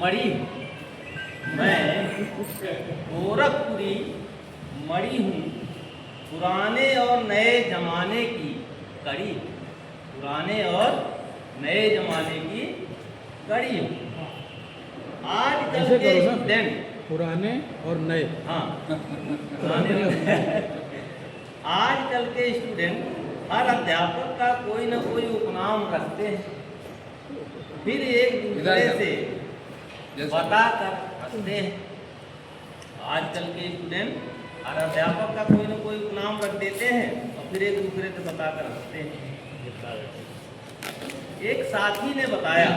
मणि हूँ, मैं गोरखपुरी मणि हूँ, पुराने और नए जमाने की कड़ी, पुराने और नए जमाने की कड़ी हूँ। आजकल के स्टूडेंट पुराने और नए, हाँ पुराने और नए। आजकल के स्टूडेंट हर अध्यापक का कोई ना कोई उपनाम रखते हैं, फिर एक दूसरे से बता कर हंसते हैं। आजकल के स्टूडेंट हर अध्यापक का कोई ना कोई उपनाम रख देते हैं और फिर एक दूसरे से बता कर हंसते हैं। एक साथी ने बताया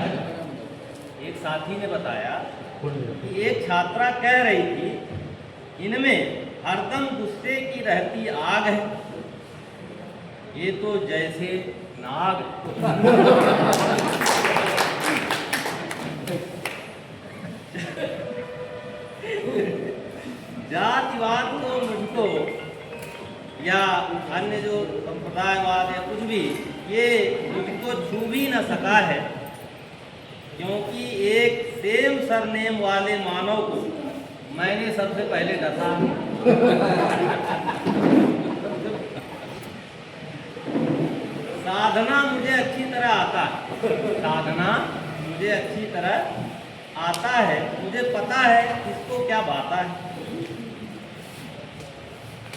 कि एक छात्रा कह रही थी, इनमें हरदम गुस्से की रहती आग है, ये तो जैसे नाग। जातिवाद को मुझको या अन्य जो संप्रदायवाद या कुछ भी, ये मुझको छू भी न सका है, क्योंकि एक सेम सरनेम वाले मानव को मैंने सबसे पहले डसा। साधना मुझे अच्छी तरह आता है, साधना मुझे अच्छी तरह आता है, मुझे पता है किसको क्या बाता है।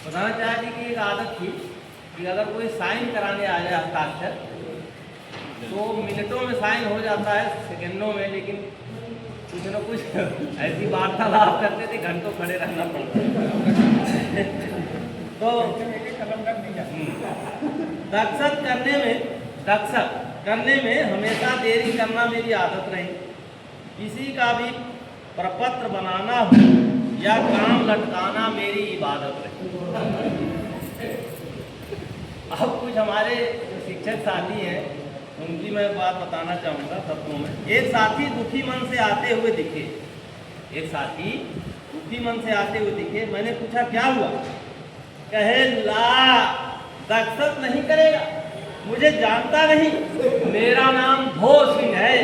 प्रधानाचार्य जी की एक आदत थी कि अगर कोई साइन कराने आ जाए हस्ताक्षर, तो मिनटों में साइन हो जाता है, सेकंडों में, लेकिन कुछ न कुछ ऐसी वार्तालाप करते थे, घंटों खड़े रहना पड़ता। तो दक्षक करने में हमेशा देरी करना मेरी आदत रही। किसी का भी प्रपत्र बनाना हो या काम लटकाना मेरी इबादत रही। अब कुछ हमारे शिक्षक साथी हैं, उनकी मैं बात बताना चाहूँगा शब्दों में। एक साथी दुखी मन से आते हुए दिखे, मैंने पूछा क्या हुआ? कहे, ला दक्षक नहीं करेगा, मुझे जानता नहीं, मेरा नाम भो सिंह है,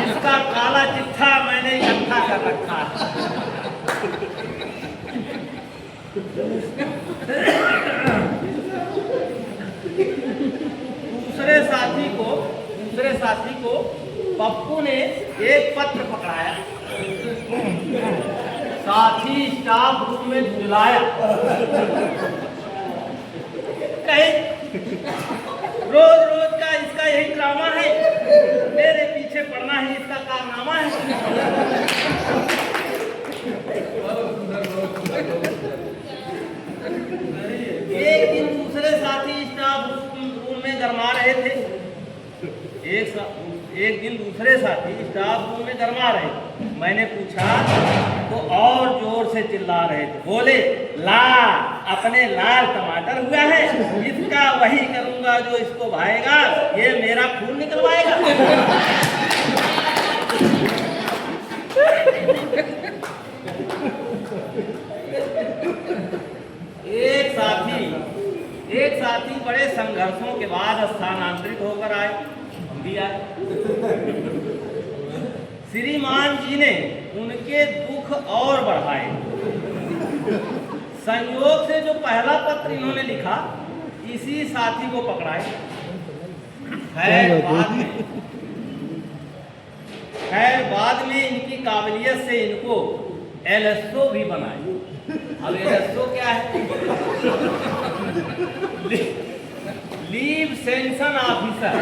इसका काला चिट्ठा मैंने इकट्ठा कर रखा है। दूसरे साथी को पप्पू ने एक पत्र पकड़ाया, साथी स्टाफ रूम में झुलाया। कहे, रोज का इसका यही ड्रामा है, मेरे पीछे पड़ना ही इसका कारनामा है। एक दिन दूसरे साथी स्टाफ रूम में गरमा रहे थे, एक दिन दूसरे साथी स्टाफ रूम में गरमा रहे थे। मैंने पूछा तो और जोर से चिल्ला रहे थे, बोले, ला अपने लाल टमाटर हुआ है, इसका वही करूंगा जो इसको भाएगा, ये मेरा खून निकलवाएगा। एक साथी बड़े संघर्षों के बाद स्थानांतरित होकर आए, हम भी आए। श्रीमान जी ने उनके दुख और बढ़ाए। संयोग से जो पहला पत्र इन्होंने लिखा, इसी साथी को पकड़ाए। खैर बाद में इनकी काबिलियत से इनको एलएसओ भी बनाए। अब एलएसओ क्या है? Leave sanction officer.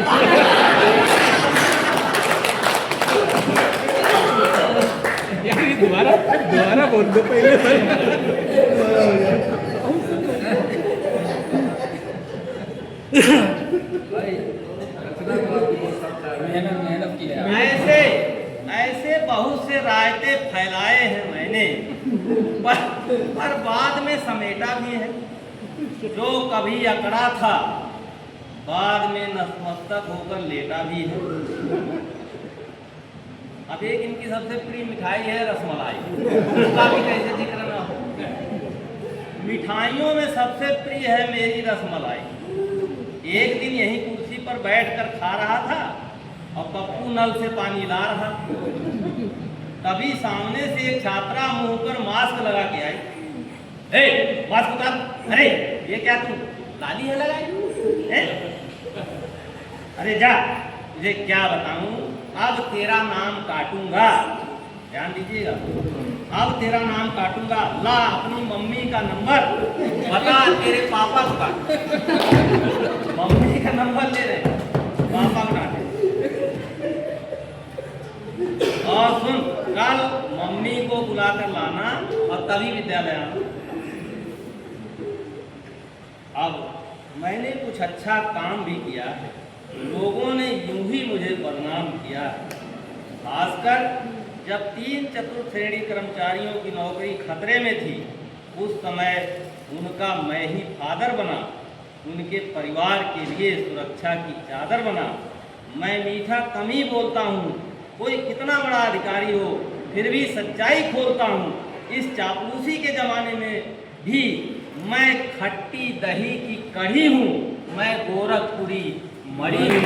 दोबारा बोल दो पहले। ऐसे बहुत से रायते फैलाए हैं मैंने, पर बाद में समेटा भी है। जो कभी अकड़ा था, बाद में नतमस्तक होकर लेटा भी है। अब एक इनकी सबसे प्रिय मिठाई है रसमलाई, उसका भी कैसे जिक्र ना हो। मिठाइयों में सबसे प्रिय है मेरी रसमलाई। एक दिन यहीं कुर्सी पर बैठकर खा रहा था और पप्पू नल से पानी ला रहा। तभी सामने से एक छात्रा मुंह पर मास्क लगा के आई। मास्क उतार। अरे ये क्या तू लाली है लगाई? अरे जा, तुझे क्या बताऊं, अब तेरा नाम काटूंगा। ध्यान दीजिएगा, अब तेरा नाम काटूंगा। ला अपनी मम्मी का नंबर बता, तेरे पापा को काट। मम्मी का नंबर ले रहे, पापा को काटे। और सुन, कल मम्मी को बुलाकर लाना और तभी विद्यालय आना। अब मैंने कुछ अच्छा काम भी किया है, लोगों ने यूं ही मुझे बदनाम किया है। खासकर जब 3 चतुर्थ श्रेणी कर्मचारियों की नौकरी खतरे में थी, उस समय उनका मैं ही फादर बना, उनके परिवार के लिए सुरक्षा की चादर बना। मैं मीठा कम ही बोलता हूँ, कोई कितना बड़ा अधिकारी हो फिर भी सच्चाई खोलता हूँ। इस चापलूसी के ज़माने में भी मैं खट्टी दही की कढ़ी हूँ, मैं गोरखपुरी मड़ी हूँ।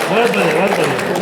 बहुत बढ़िया, बहुत बढ़िया।